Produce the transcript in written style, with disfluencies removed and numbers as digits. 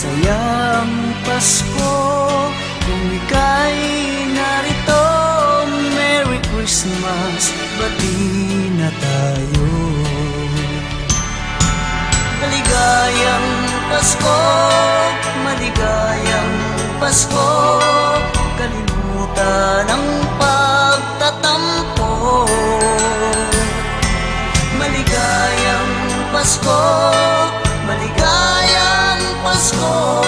Masayang Pasko kung ika'y narito. Merry Christmas, bati na tayo. Maligayang Pasko, maligayang Pasko. Kalimutan ang pagtatampo. Maligayang Pasko, maligayang Pasko.